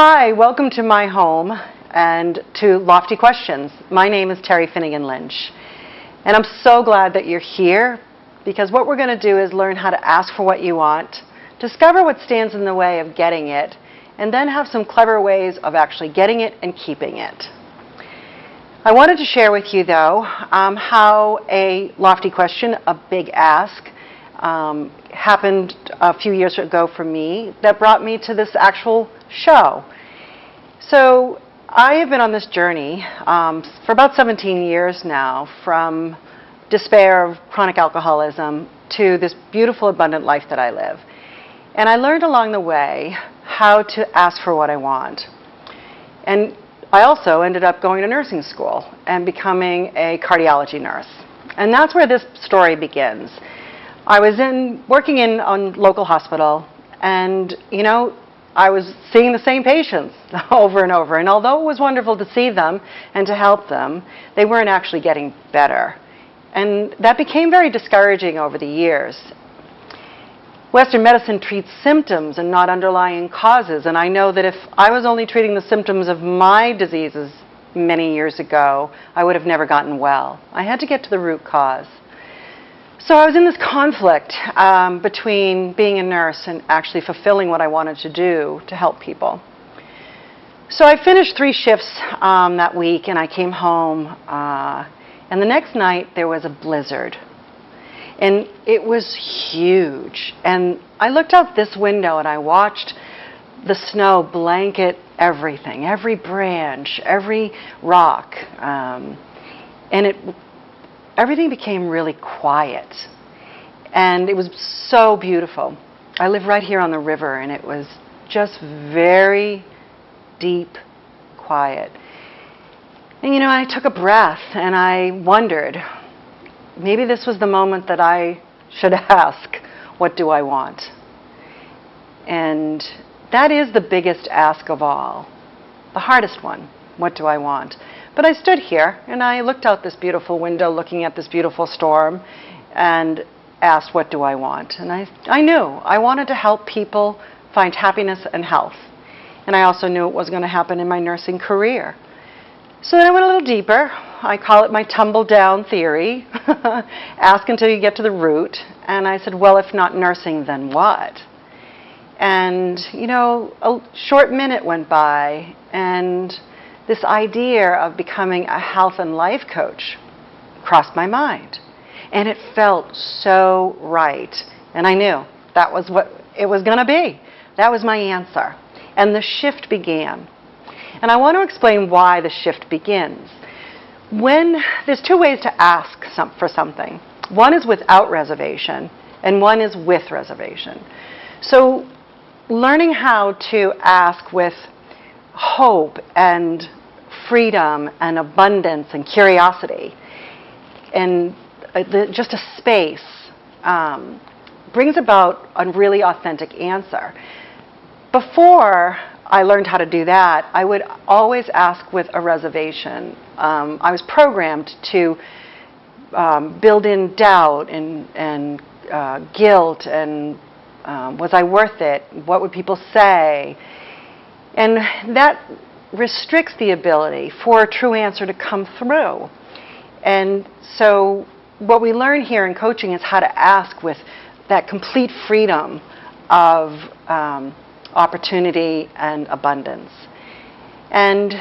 Hi, welcome to my home and to Lofty Questions. My name is Terry Finnegan Lynch, and I'm so glad that you're here because what we're going to do is learn how to ask for what you want, discover what stands in the way of getting it, and then have some clever ways of actually getting it and keeping it. I wanted to share with you, though, how a lofty question, a big ask, happened a few years ago for me that brought me to this actual show. So I have been on this journey for about 17 years now, from despair of chronic alcoholism to this beautiful, abundant life that I live. And I learned along the way how to ask for what I want. And I also ended up going to nursing school and becoming a cardiology nurse. And that's where this story begins. I was working in a local hospital, and I was seeing the same patients over and over. And although it was wonderful to see them and to help them, they weren't actually getting better. And that became very discouraging over the years. Western medicine treats symptoms and not underlying causes. And I know that if I was only treating the symptoms of my diseases many years ago, I would have never gotten well. I had to get to the root cause. So I was in this conflict between being a nurse and actually fulfilling what I wanted to do to help people. So I finished 3 shifts that week, and I came home. And the next night, there was a blizzard. And it was huge. And I looked out this window, and I watched the snow blanket everything, every branch, every rock. Everything became really quiet, and it was so beautiful. I live right here on the river, and it was just very deep quiet. And I took a breath, and I wondered, maybe this was the moment that I should ask, what do I want? And that is the biggest ask of all, the hardest one, what do I want? But I stood here, and I looked out this beautiful window, looking at this beautiful storm, and asked, what do I want? And I knew I wanted to help people find happiness and health. And I also knew it was going to happen in my nursing career. So then I went a little deeper. I call it my tumble-down theory. Ask until you get to the root. And I said, well, if not nursing, then what? And, a short minute went by, and this idea of becoming a health and life coach crossed my mind. And it felt so right. And I knew that was what it was going to be. That was my answer. And the shift began. And I want to explain why the shift begins. There's 2 ways to ask for something. One is without reservation, and one is with reservation. So learning how to ask with hope and freedom and abundance and curiosity and just a space brings about a really authentic answer. Before I learned how to do that, I would always ask with a reservation. I was programmed to build in doubt and guilt and was I worth it? What would people say? And that restricts the ability for a true answer to come through. And so what we learn here in coaching is how to ask with that complete freedom of opportunity and abundance. And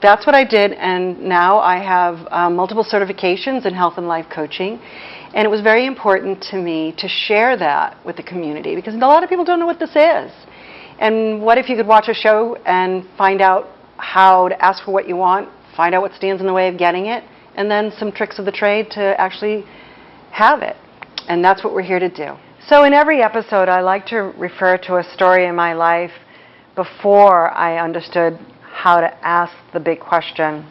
that's what I did, and now I have multiple certifications in health and life coaching. And it was very important to me to share that with the community because a lot of people don't know what this is. And what if you could watch a show and find out how to ask for what you want, find out what stands in the way of getting it, and then some tricks of the trade to actually have it. And that's what we're here to do. So in every episode, I like to refer to a story in my life before I understood how to ask the big question.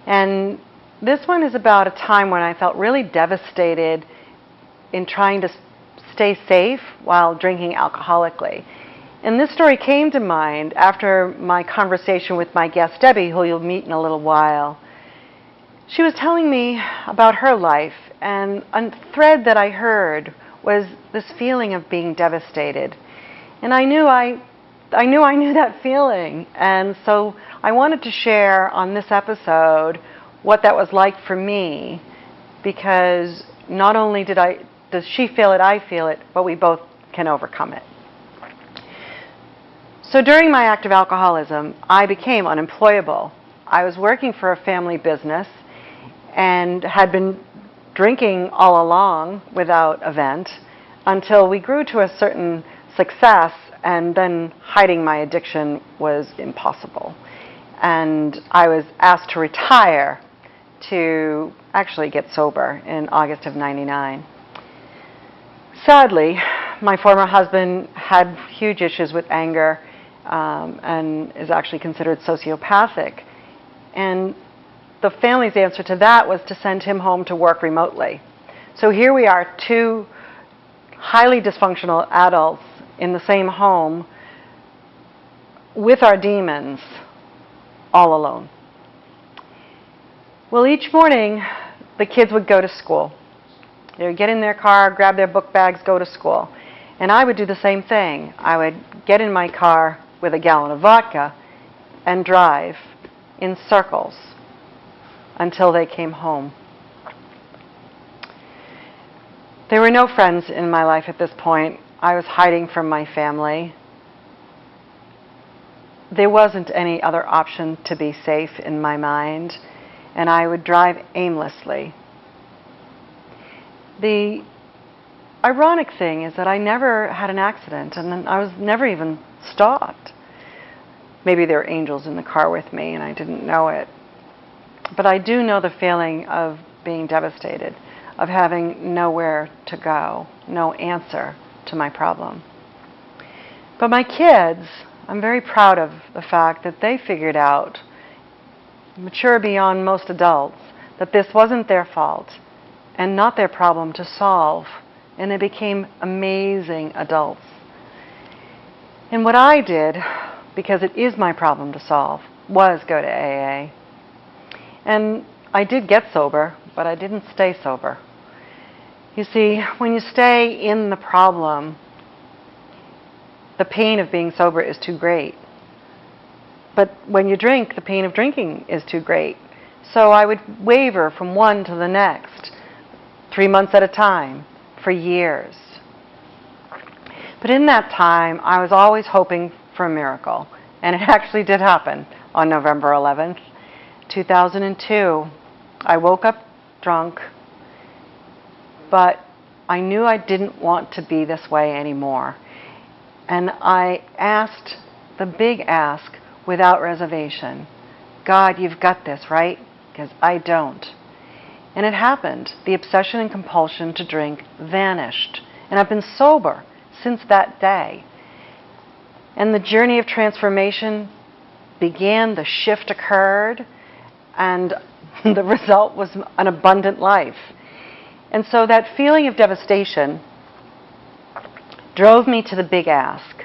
And this one is about a time when I felt really devastated in trying to stay safe while drinking alcoholically. And this story came to mind after my conversation with my guest, Debbie, who you'll meet in a little while. She was telling me about her life, and a thread that I heard was this feeling of being devastated. And I knew I knew that feeling. And so I wanted to share on this episode what that was like for me, because not only does she feel it, I feel it, but we both can overcome it. So during my active alcoholism, I became unemployable. I was working for a family business and had been drinking all along without event until we grew to a certain success, and then hiding my addiction was impossible. And I was asked to retire to actually get sober in August of '99. Sadly, my former husband had huge issues with anger and is actually considered sociopathic. And the family's answer to that was to send him home to work remotely. So here we are, two highly dysfunctional adults in the same home with our demons, all alone. Well, each morning, the kids would go to school. They would get in their car, grab their book bags, go to school. And I would do the same thing. I would get in my car with a gallon of vodka and drive in circles until they came home. There were no friends in my life at this point. I was hiding from my family. There wasn't any other option to be safe in my mind, and I would drive aimlessly. The ironic thing is that I never had an accident, and I was never even stopped. Maybe there were angels in the car with me and I didn't know it. But I do know the feeling of being devastated, of having nowhere to go, no answer to my problem. But my kids, I'm very proud of the fact that they figured out, mature beyond most adults, that this wasn't their fault and not their problem to solve. And they became amazing adults. And what I did, because it is my problem to solve, was go to AA. And I did get sober, but I didn't stay sober. You see, when you stay in the problem, the pain of being sober is too great. But when you drink, the pain of drinking is too great. So I would waver from one to the next, 3 months at a time, for years. But in that time, I was always hoping for a miracle. And it actually did happen on November 11th, 2002. I woke up drunk, but I knew I didn't want to be this way anymore. And I asked the big ask without reservation, God, you've got this, right? Because I don't. And it happened. The obsession and compulsion to drink vanished. And I've been sober since that day. And the journey of transformation began, the shift occurred, and the result was an abundant life. And so that feeling of devastation drove me to the big ask,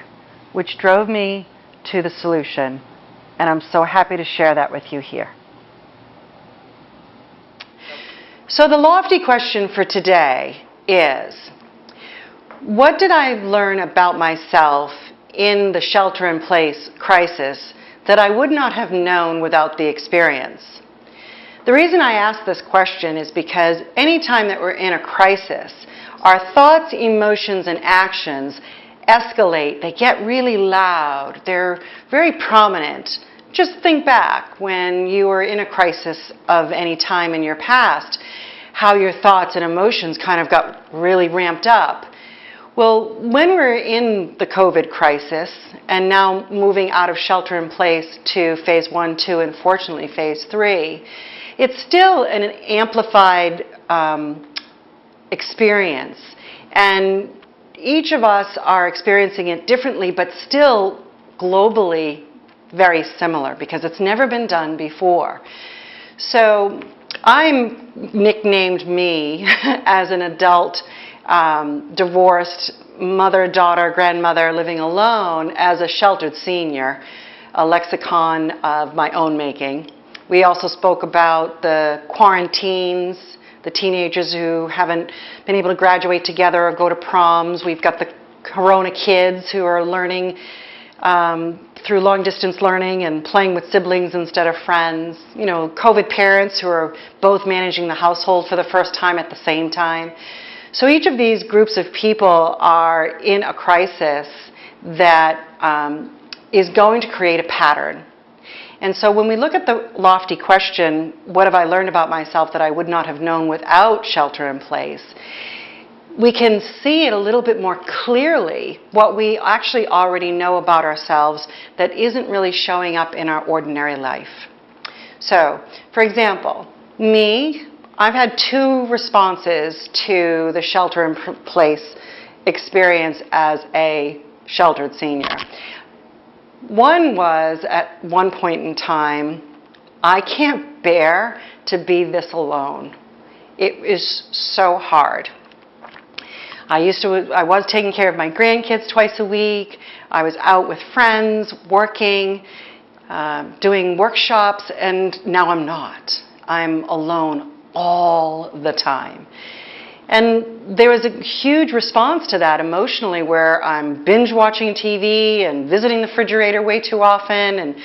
which drove me to the solution. And I'm so happy to share that with you here. So the lofty question for today is, what did I learn about myself in the shelter-in-place crisis that I would not have known without the experience? The reason I ask this question is because anytime that we're in a crisis, our thoughts, emotions, and actions escalate. They get really loud. They're very prominent. Just think back when you were in a crisis of any time in your past, how your thoughts and emotions kind of got really ramped up. Well, when we're in the COVID crisis and now moving out of shelter in place to phase 1, 2, and fortunately phase 3, it's still an amplified experience. And each of us are experiencing it differently, but still globally very similar because it's never been done before. So I'm nicknamed me as an adult divorced mother, daughter, grandmother living alone as a sheltered senior, a lexicon of my own making. We also spoke about the quarantines, the teenagers who haven't been able to graduate together or go to proms. We've got the Corona kids who are learning through long-distance learning and playing with siblings instead of friends. You know, COVID parents who are both managing the household for the first time at the same time. So each of these groups of people are in a crisis that is going to create a pattern. And so when we look at the lofty question, what have I learned about myself that I would not have known without shelter in place, we can see it a little bit more clearly what we actually already know about ourselves that isn't really showing up in our ordinary life. So, for example, me, I've had 2 responses to the shelter in place experience as a sheltered senior. One was, at one point in time, I can't bear to be this alone. It is so hard. I was taking care of my grandkids twice a week. I was out with friends, working, doing workshops, and now I'm not. I'm alone all the time. And there was a huge response to that emotionally, where I'm binge watching TV and visiting the refrigerator way too often and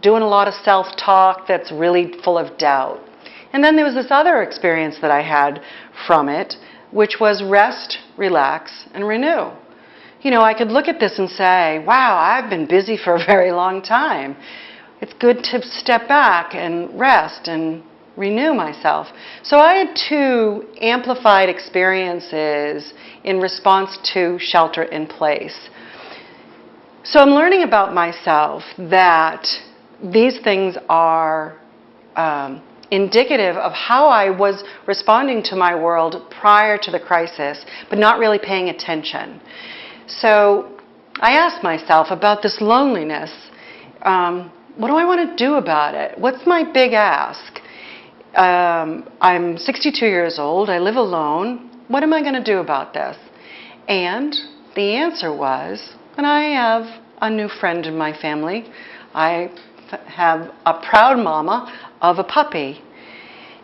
doing a lot of self-talk that's really full of doubt. And then there was this other experience that I had from it, which was rest, relax, and renew. You know, I could look at this and say, wow, I've been busy for a very long time. It's good to step back and rest and renew myself. So I had 2 amplified experiences in response to shelter in place. So I'm learning about myself that these things are indicative of how I was responding to my world prior to the crisis, but not really paying attention. So I asked myself about this loneliness. What do I want to do about it? What's my big ask? I'm 62 years old. I live alone. What am I going to do about this? And the answer was, and I have a new friend in my family. I have a proud mama of a puppy.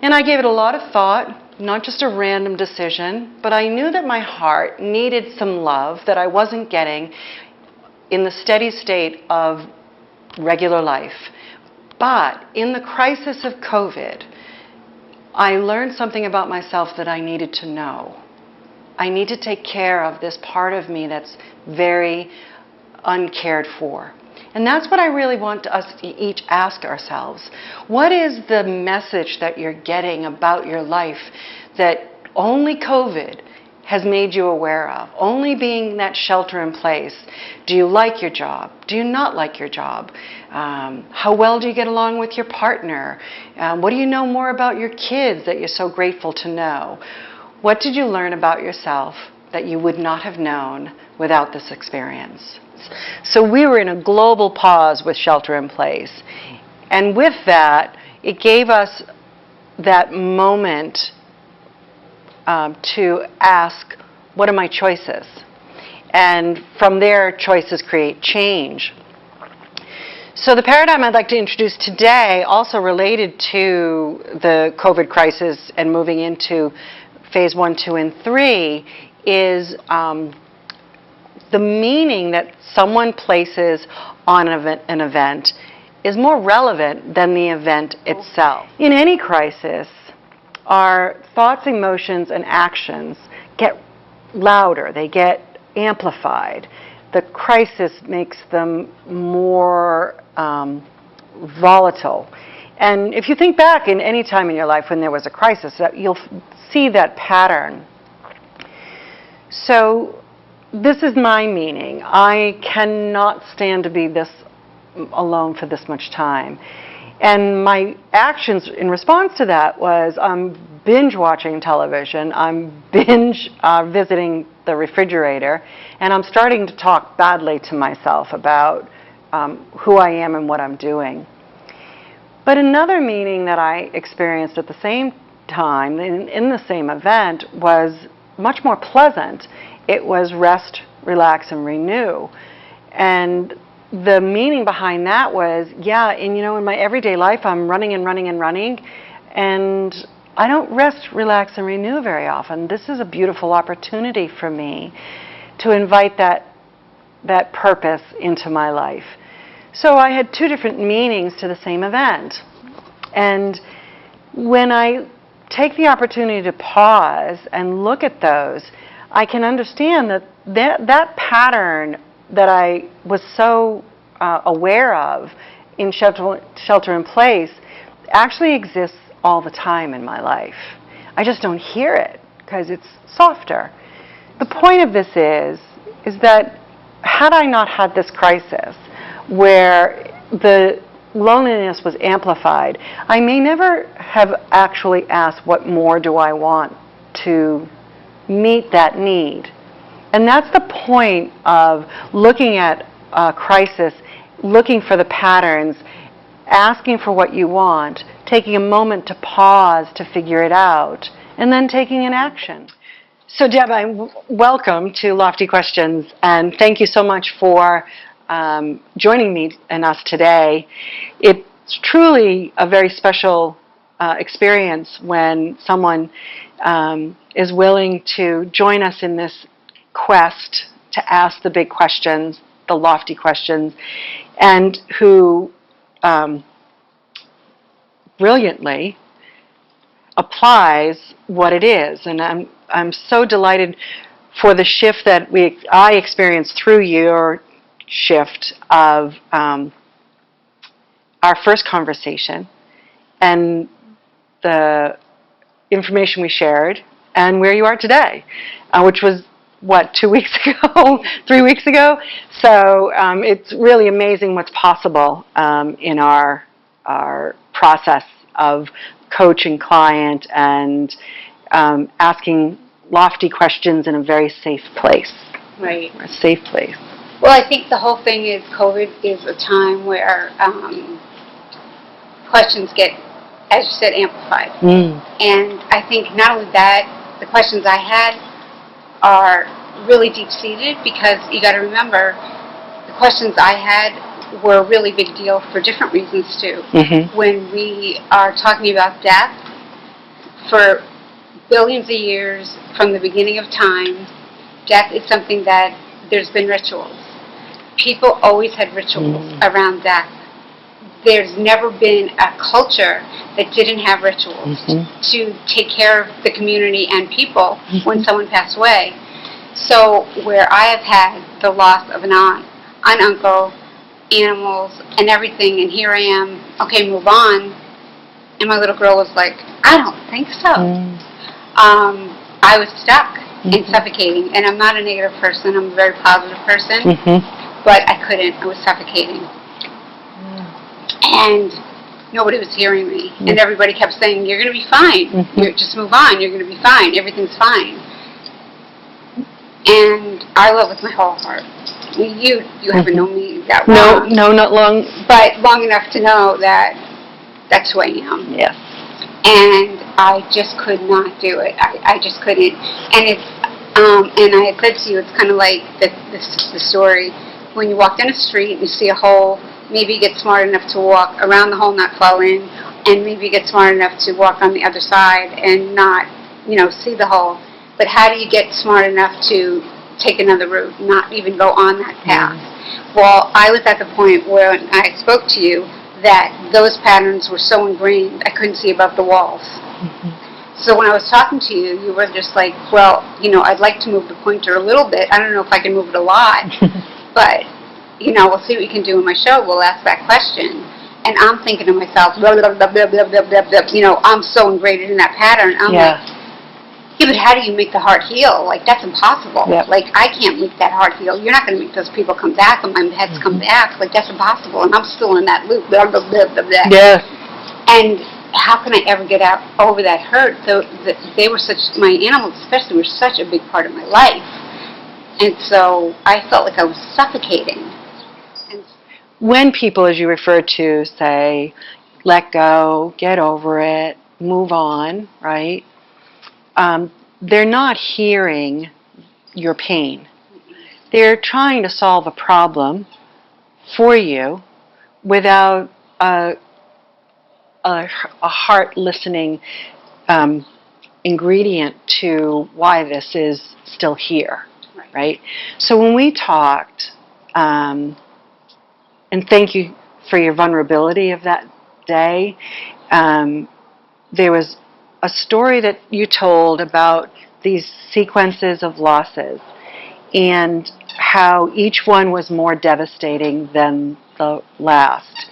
And I gave it a lot of thought, not just a random decision, but I knew that my heart needed some love that I wasn't getting in the steady state of regular life. But in the crisis of COVID, I learned something about myself that I needed to know. I need to take care of this part of me that's very uncared for. And that's what I really want us to each ask ourselves. What is the message that you're getting about your life that only COVID has made you aware of? Only being that shelter in place. Do you like your job? Do you not like your job? How well do you get along with your partner? What do you know more about your kids that you're so grateful to know? What did you learn about yourself that you would not have known without this experience? So we were in a global pause with shelter in place. And with that, it gave us that moment to ask, what are my choices? And from there, choices create change. So the paradigm I'd like to introduce today, also related to the COVID crisis and moving into phase 1, 2, and 3, is the meaning that someone places on an event is more relevant than the event itself. In any crisis, our thoughts, emotions, and actions get louder. They get amplified. The crisis makes them more volatile. And if you think back in any time in your life when there was a crisis, you'll see that pattern. So this is my meaning. I cannot stand to be this alone for this much time. And my actions in response to that was I'm binge watching television, I'm binge visiting the refrigerator, and I'm starting to talk badly to myself about who I am and what I'm doing. But another meaning that I experienced at the same time, in the same event, was much more pleasant. It was rest, relax, and renew. And the meaning behind that was, in my everyday life, I'm running and running and running, and I don't rest, relax, and renew very often. This is a beautiful opportunity for me to invite that purpose into my life. So I had two different meanings to the same event. And when I take the opportunity to pause and look at those, I can understand that pattern that I was so aware of in shelter in place actually exists all the time in my life. I just don't hear it because it's softer. The point of this is that had I not had this crisis where the loneliness was amplified, I may never have actually asked, what more do I want to meet that need? And that's the point of looking at a crisis, looking for the patterns, asking for what you want, taking a moment to pause to figure it out, and then taking an action. So Deb, welcome to Lofty Questions, and thank you so much for joining me and us today. It's truly a very special experience when someone is willing to join us in this quest to ask the big questions, the lofty questions, and who brilliantly applies what it is. And I'm so delighted for the shift that I experienced through your shift of our first conversation and the information we shared and where you are today, which was, 2 weeks ago, 3 weeks ago? So it's really amazing what's possible in our process of coaching client and asking lofty questions in a very safe place. Right. A safe place. Well, I think the whole thing is COVID is a time where questions get, as you said, amplified. And I think not only that, the questions I had are really deep-seated, because you got to remember the questions I had were a really big deal for different reasons too. When we are talking about death, for billions of years from the beginning of time, death is something that there's been rituals. People always had rituals around death. There's never been a culture that didn't have rituals to take care of the community and people when someone passed away. So where I have had the loss of an aunt, an uncle, animals, and everything, and here I am, okay, move on, and my little girl was like, I don't think so. I was stuck and suffocating, and I'm not a negative person, I'm a very positive person, but I couldn't, I was suffocating. And nobody was hearing me, and everybody kept saying, you're going to be fine, just move on, you're going to be fine, everything's fine. And I love with my whole heart. You haven't known me that long. No, not long. But long enough to know that that's who I am. Yes. And I just could not do it. I just couldn't. And it's and I had said to you, it's kind of like the story. When you walk down a street and you see a hole, maybe you get smart enough to walk around the hole, not fall in, and maybe you get smart enough to walk on the other side and not, see the hole. But how do you get smart enough to take another route, not even go on that path? Well, I was at the point where I spoke to you that those patterns were so ingrained I couldn't see above the walls. So when I was talking to you, you were just like, well, I'd like to move the pointer a little bit. I don't know if I can move it a lot, but, we'll see what we can do in my show. We'll ask that question. And I'm thinking to myself, blah, blah, blah, blah, blah, blah, blah, blah. I'm so ingrained in that pattern. I'm like, yeah, but how do you make the heart heal? Like, that's impossible. Like, I can't make that heart heal. You're not going to make those people come back and my heads come back. Like, that's impossible. And I'm still in that loop. Blah, blah, blah, blah, blah. Yeah. And how can I ever get out over that hurt? So they were my animals especially were such a big part of my life. And so I felt like I was suffocating. And when people, as you refer to, say, let go, get over it, move on, right? They're not hearing your pain. They're trying to solve a problem for you without a heart listening ingredient to why this is still here. Right. right? So when we talked, and thank you for your vulnerability of that day, there was a story that you told about these sequences of losses and how each one was more devastating than the last,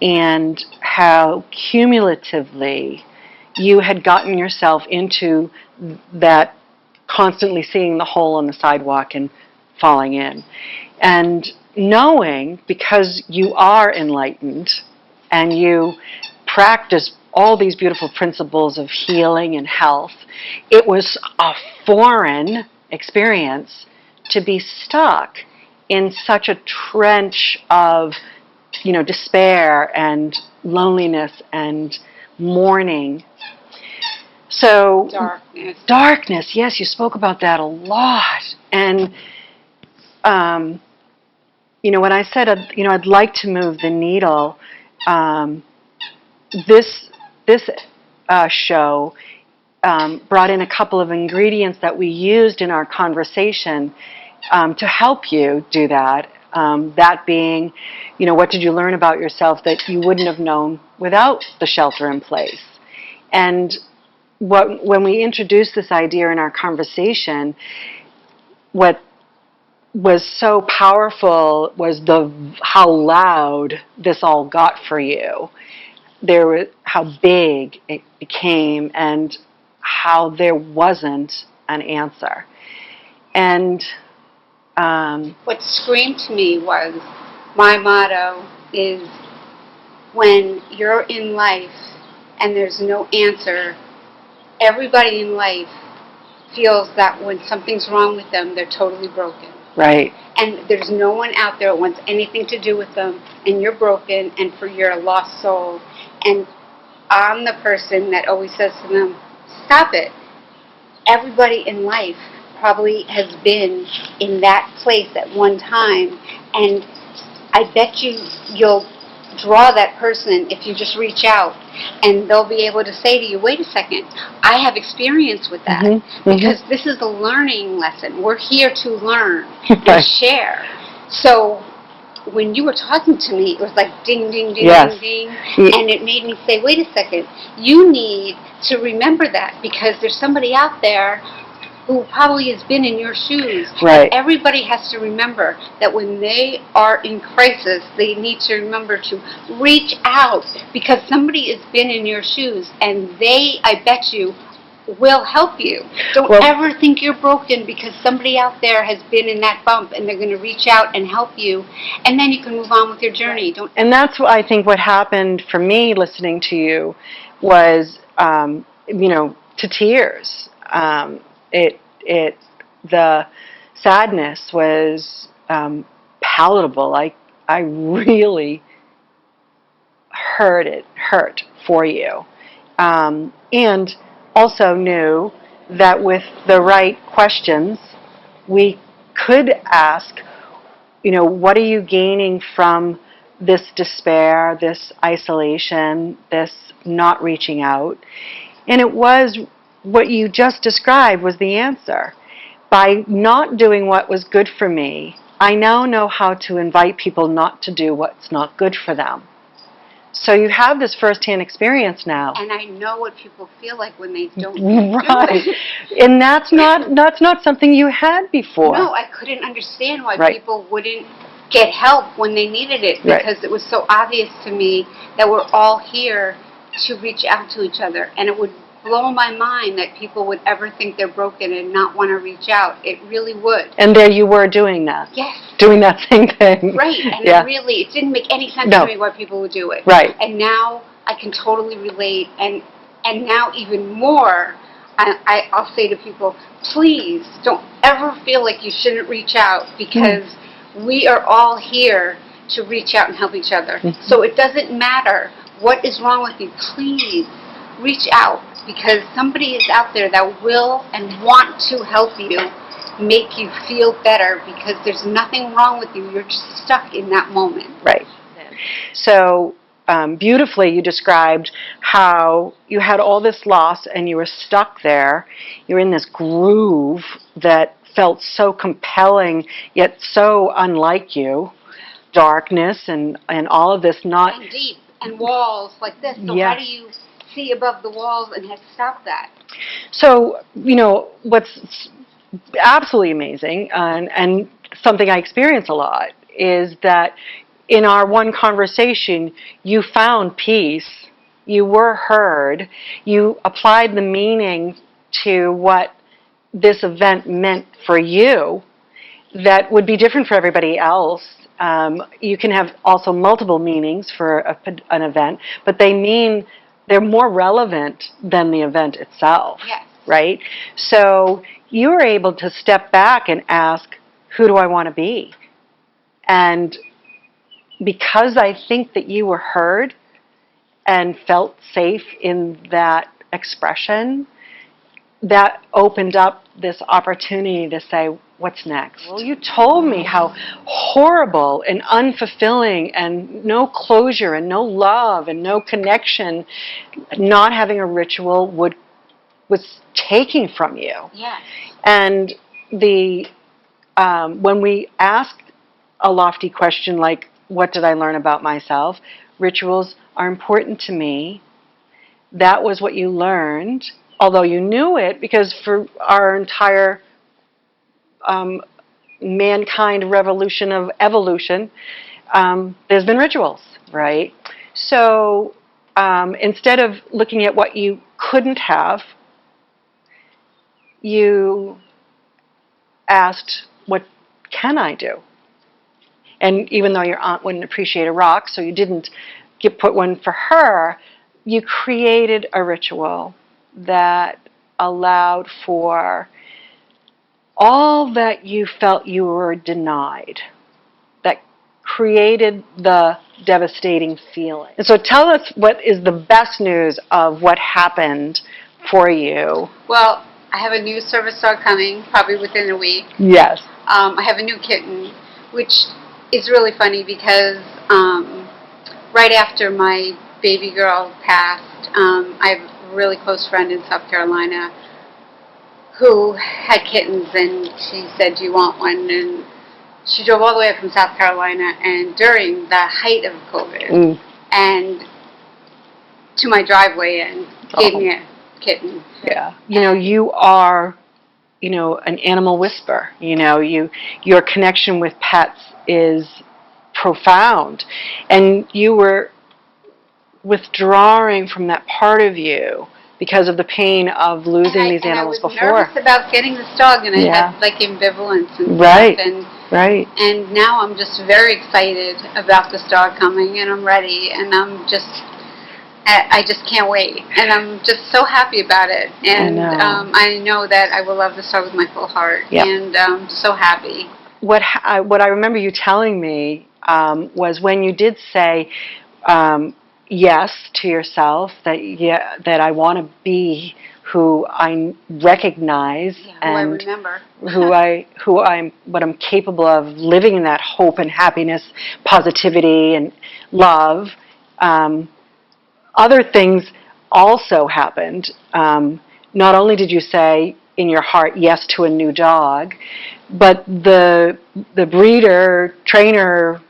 and how cumulatively you had gotten yourself into that constantly seeing the hole on the sidewalk and falling in. And knowing, because you are enlightened and you practice all these beautiful principles of healing and health, it was a foreign experience to be stuck in such a trench of, despair and loneliness and mourning. So darkness, yes, you spoke about that a lot. And when I said I'd like to move the needle, this show brought in a couple of ingredients that we used in our conversation to help you do that. That being, what did you learn about yourself that you wouldn't have known without the shelter in place? And when we introduced this idea in our conversation, what was so powerful was how loud this all got for you. How big it became, and how there wasn't an answer. And what screamed to me was, my motto is, when you're in life and there's no answer, everybody in life feels that when something's wrong with them, they're totally broken. Right. And there's no one out there that wants anything to do with them, and you're broken, and for your lost soul. And I'm the person that always says to them, stop it. Everybody in life probably has been in that place at one time, and I bet you'll draw that person if you just reach out, and they'll be able to say to you, wait a second, I have experience with that. Because this is a learning lesson. We're here to learn and share. So when you were talking to me, it was like ding, ding, ding, ding, ding, and it made me say, wait a second, you need to remember that, because there's somebody out there who probably has been in your shoes. Right. And everybody has to remember that when they are in crisis, they need to remember to reach out, because somebody has been in your shoes, and they, I bet you, will help you. Don't ever think you're broken because somebody out there has been in that bump, and they're going to reach out and help you, and then you can move on with your journey. Don't. And that's what I think what happened for me listening to you was, to tears. The sadness was palatable. I really hurt for you, and also knew that with the right questions, we could ask, what are you gaining from this despair, this isolation, this not reaching out? And it was what you just described was the answer. By not doing what was good for me, I now know how to invite people not to do what's not good for them. So you have this firsthand experience now. And I know what people feel like when they don't do it. And that's not something you had before. No, I couldn't understand why people wouldn't get help when they needed it, because it was so obvious to me that we're all here to reach out to each other. And it would blow my mind that people would ever think they're broken and not want to reach out. It really would. And there you were doing that. Yes. Doing that same thing. Right. And it didn't make any sense to me why people would do it. Right. And now I can totally relate. And now even more, I'll say to people, please don't ever feel like you shouldn't reach out, because we are all here to reach out and help each other. So it doesn't matter what is wrong with you. Please reach out, because somebody is out there that will and want to help you, make you feel better, because there's nothing wrong with you. You're just stuck in that moment. Right. So beautifully you described how you had all this loss and you were stuck there. You're in this groove that felt so compelling, yet so unlike you. Darkness and all of this, not... And deep, and walls like this. So Yeah. how do you see above the walls and have to stop that? So, what's absolutely amazing, and something I experience a lot, is that in our one conversation, you found peace, you were heard, you applied the meaning to what this event meant for you that would be different for everybody else. You can have also multiple meanings for an event, but they're more relevant than the event itself. Yes. Right? So you were able to step back and ask, who do I want to be? And because I think that you were heard and felt safe in that expression, that opened up this opportunity to say, what's next? Well, you told me how horrible and unfulfilling and no closure and no love and no connection not having a ritual was taking from you. Yes. And when we ask a lofty question like, what did I learn about myself? Rituals are important to me. That was what you learned, although you knew it, because for our entire mankind revolution of evolution, there's been rituals, right? So instead of looking at what you couldn't have, you asked, what can I do? And even though your aunt wouldn't appreciate a rock, so you didn't put one for her, you created a ritual that allowed for all that you felt you were denied, that created the devastating feeling. And so tell us what is the best news of what happened for you. Well, I have a new service dog coming, probably within a week. Yes. I have a new kitten, which is really funny because right after my baby girl passed, I have a really close friend in South Carolina who had kittens, and she said, do you want one? And she drove all the way up from South Carolina, and during the height of COVID, and to my driveway and gave me a kitten. Yeah. You are, an animal whisperer. Your connection with pets is profound. And you were withdrawing from that part of you because of the pain of losing these animals before. I was nervous about getting this dog, and I had like ambivalence and right. stuff. Right. And now I'm just very excited about this dog coming, and I'm ready, and I just can't wait, and I'm just so happy about it. And I know that I will love this dog with my full heart, and I'm so happy. What I remember you telling me was when you did say yes to yourself, that I want to be who I recognize and who I remember, what I'm capable of, living in that hope and happiness, positivity and love. Other things also happened. Not only did you say in your heart yes to a new dog, but the breeder, trainer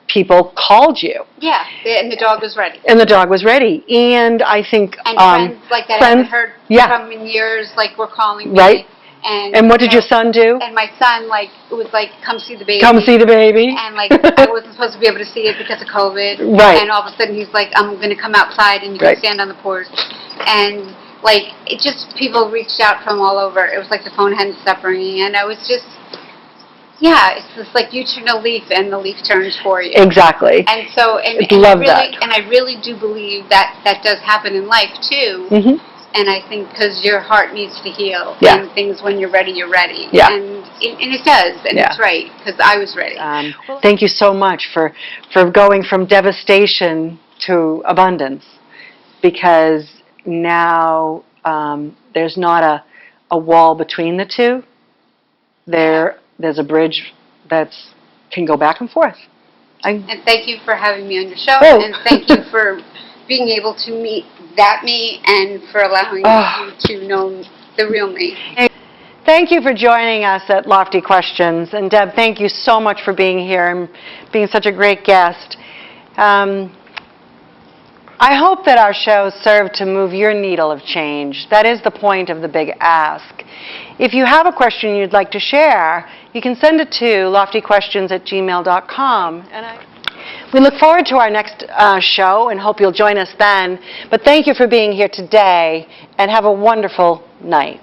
people called you. Yeah, and the dog was ready. And the dog was ready. And I think... And friends like that I haven't heard from in years, were calling me. Right. And what did your son do? And my son, was like, come see the baby. Come see the baby. And, I wasn't supposed to be able to see it because of COVID. Right. And all of a sudden he's like, I'm going to come outside and you can stand on the porch. And, it just, people reached out from all over. It was like the phone hadn't stopped ringing. And I was just, it's just like you turn a leaf and the leaf turns for you. Exactly. And so, and I really do believe that does happen in life, too. Mm-hmm. And I think because your heart needs to heal, and things when you're ready, Yeah. And it does, and it's right, because I was ready. Thank you so much for going from devastation to abundance, because now there's not a wall between the two. There's a bridge that can go back and forth. And thank you for having me on your show, and thank you for being able to meet that me, and for allowing you to know the real me. Thank you for joining us at Lofty Questions. And Deb, thank you so much for being here and being such a great guest. I hope that our show served to move your needle of change. That is the point of the Big Ask. If you have a question you'd like to share, you can send it to loftyquestions@gmail.com. We look forward to our next show and hope you'll join us then. But thank you for being here today, and have a wonderful night.